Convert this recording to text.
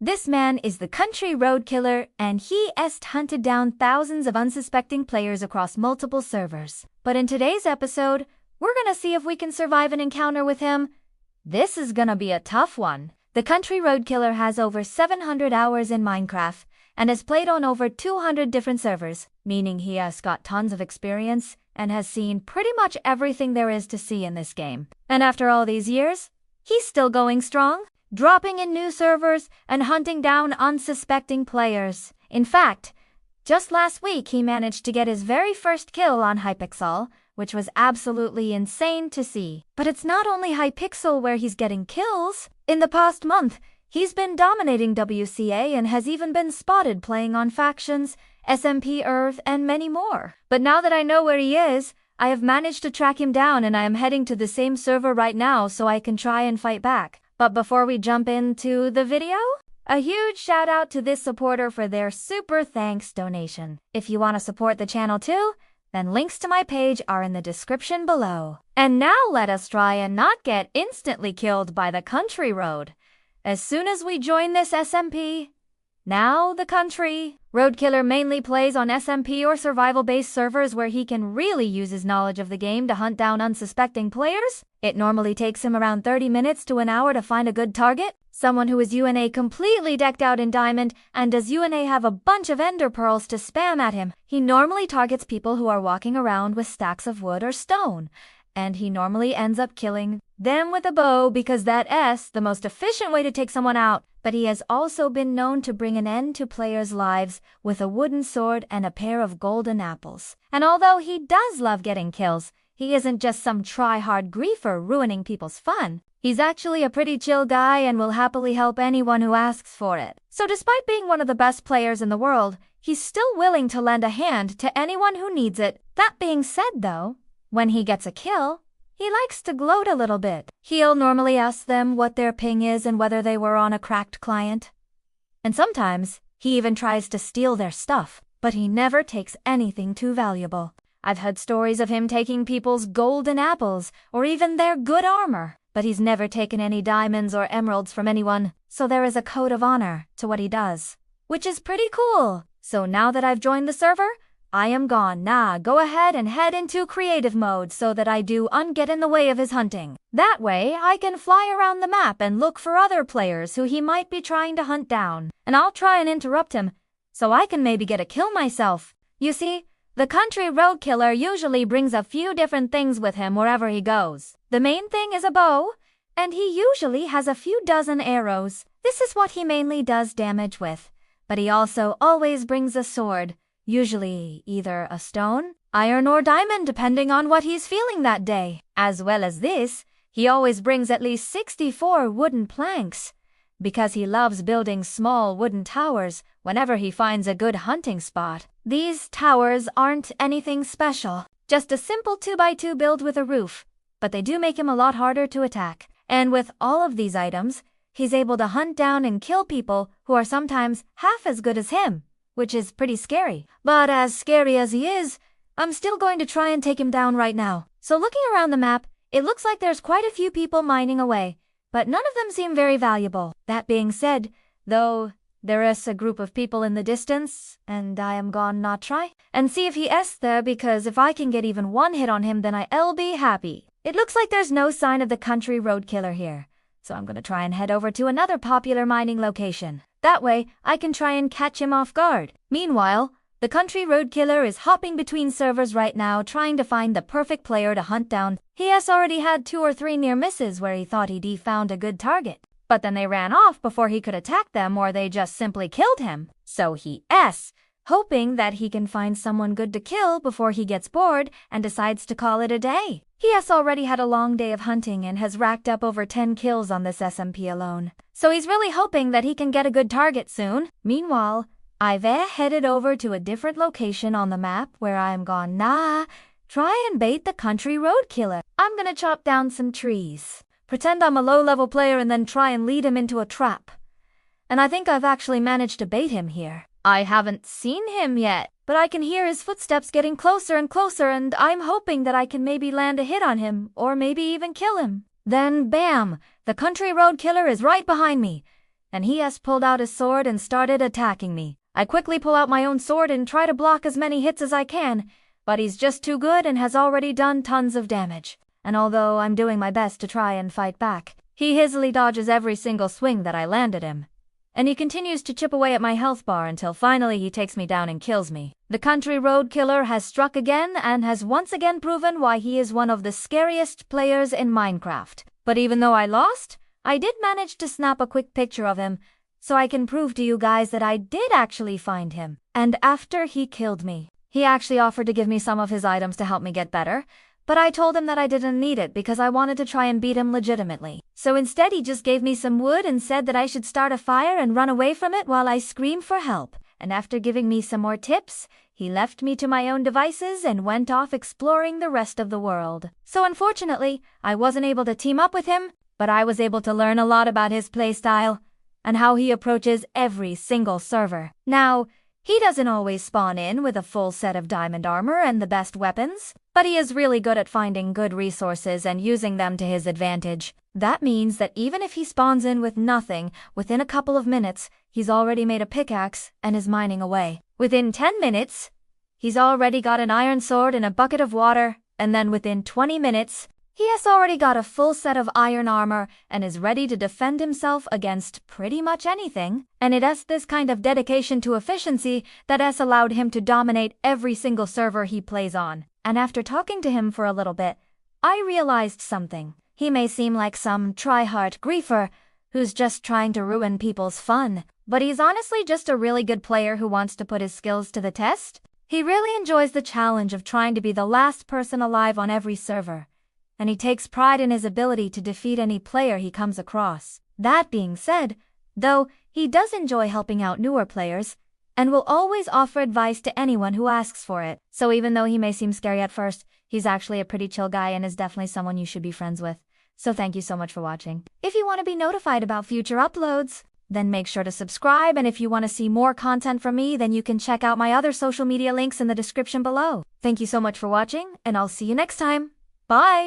This man is the country road killer, and he has hunted down thousands of unsuspecting players across multiple servers. But in today's episode, we're gonna see if we can survive an encounter with him. This is gonna be a tough one. The country road killer has over 700 hours in Minecraft and has played on over 200 different servers, meaning he has got tons of experience and has seen pretty much everything there is to see in this game. And after all these years, he's still going strong, dropping in new servers and hunting down unsuspecting players. In fact, just last week he managed to get his very first kill on Hypixel, which was absolutely insane to see. But it's not only Hypixel where he's getting kills. In the past month, he's been dominating WCA and has even been spotted playing on Factions, SMP Earth, and many more. But now that I know where he is, I have managed to track him down, and I am heading to the same server right now so I can try and fight back. But before we jump into the video, a huge shout out to this supporter for their super thanks donation. If you want to support the channel too, then links to my page are in the description below. And now let us try and not get instantly killed by the country road as soon as we join this SMP. Now the country road killer mainly plays on SMP or survival-based servers where he can really use his knowledge of the game to hunt down unsuspecting players. It normally takes him around 30 minutes to an hour to find a good target, someone who is UNA completely decked out in diamond, and does UNA have a bunch of ender pearls to spam at him. He normally targets people who are walking around with stacks of wood or stone, and he normally ends up killing them with a bow because that's the most efficient way to take someone out. But he has also been known to bring an end to players' lives with a wooden sword and a pair of golden apples. And although he does love getting kills, he isn't just some try-hard griefer ruining people's fun. He's actually a pretty chill guy and will happily help anyone who asks for it. So despite being one of the best players in the world, he's still willing to lend a hand to anyone who needs it. That being said though, when he gets a kill, he likes to gloat a little bit. He'll normally ask them what their ping is and whether they were on a cracked client. And sometimes, he even tries to steal their stuff, but he never takes anything too valuable. I've heard stories of him taking people's golden apples or even their good armor, but he's never taken any diamonds or emeralds from anyone, so there is a code of honor to what he does, which is pretty cool. So now that I've joined the server, I am gone. Go ahead and head into creative mode so that I get in the way of his hunting. That way, I can fly around the map and look for other players who he might be trying to hunt down. And I'll try and interrupt him, so I can maybe get a kill myself. You see, the country road killer usually brings a few different things with him wherever he goes. The main thing is a bow, and he usually has a few dozen arrows. This is what he mainly does damage with. But he also always brings a sword. Usually either a stone, iron, or diamond depending on what he's feeling that day. As well as this, he always brings at least 64 wooden planks, because he loves building small wooden towers whenever he finds a good hunting spot. These towers aren't anything special, just a simple 2x2 build with a roof, but they do make him a lot harder to attack. And with all of these items, he's able to hunt down and kill people who are sometimes half as good as him, which is pretty scary. But as scary as he is, I'm still going to try and take him down right now. So looking around the map, it looks like there's quite a few people mining away, but none of them seem very valuable. That being said, though, there is a group of people in the distance, and I am gone not try and see if he is there, because if I can get even one hit on him, then I'll be happy. It looks like there's no sign of the country road killer here, so I'm gonna try and head over to another popular mining location. That way, I can try and catch him off guard. Meanwhile, the country road killer is hopping between servers right now trying to find the perfect player to hunt down. He has already had 2 or 3 near misses where he thought he'd found a good target, but then they ran off before he could attack them, or they just simply killed him. So he's hoping that he can find someone good to kill before he gets bored and decides to call it a day. He has already had a long day of hunting and has racked up over 10 kills on this SMP alone, so he's really hoping that he can get a good target soon. Meanwhile, I've headed over to a different location on the map where I'm gone try and bait the country road killer. I'm gonna chop down some trees, pretend I'm a low-level player, and then try and lead him into a trap. And I think I've actually managed to bait him here. I haven't seen him yet, but I can hear his footsteps getting closer and closer, and I'm hoping that I can maybe land a hit on him, or maybe even kill him. Then bam! The country road killer is right behind me. and he has pulled out his sword and started attacking me. I quickly pull out my own sword and try to block as many hits as I can, but he's just too good and has already done tons of damage. And although I'm doing my best to try and fight back, he easily dodges every single swing that I land at him. And he continues to chip away at my health bar until finally he takes me down and kills me. The country road killer has struck again and has once again proven why he is one of the scariest players in Minecraft. But even though I lost, I did manage to snap a quick picture of him, so I can prove to you guys that I did actually find him. And after he killed me, he actually offered to give me some of his items to help me get better, but I told him that I didn't need it because I wanted to try and beat him legitimately. So instead he just gave me some wood and said that I should start a fire and run away from it while I scream for help. And after giving me some more tips, he left me to my own devices and went off exploring the rest of the world. So unfortunately, I wasn't able to team up with him, but I was able to learn a lot about his playstyle and how he approaches every single server. Now, he doesn't always spawn in with a full set of diamond armor and the best weapons, but he is really good at finding good resources and using them to his advantage. That means that even if he spawns in with nothing, within a couple of minutes, he's already made a pickaxe and is mining away. Within 10 minutes, he's already got an iron sword and a bucket of water, and then within 20 minutes, he has already got a full set of iron armor and is ready to defend himself against pretty much anything. And it is this kind of dedication to efficiency that has allowed him to dominate every single server he plays on. And after talking to him for a little bit, I realized something. He may seem like some try-hard griefer who's just trying to ruin people's fun, but he's honestly just a really good player who wants to put his skills to the test. He really enjoys the challenge of trying to be the last person alive on every server, and he takes pride in his ability to defeat any player he comes across. That being said, though, he does enjoy helping out newer players, and will always offer advice to anyone who asks for it. So even though he may seem scary at first, he's actually a pretty chill guy and is definitely someone you should be friends with. So thank you so much for watching. If you want to be notified about future uploads, then make sure to subscribe, and if you want to see more content from me, then you can check out my other social media links in the description below. Thank you so much for watching, and I'll see you next time. Bye!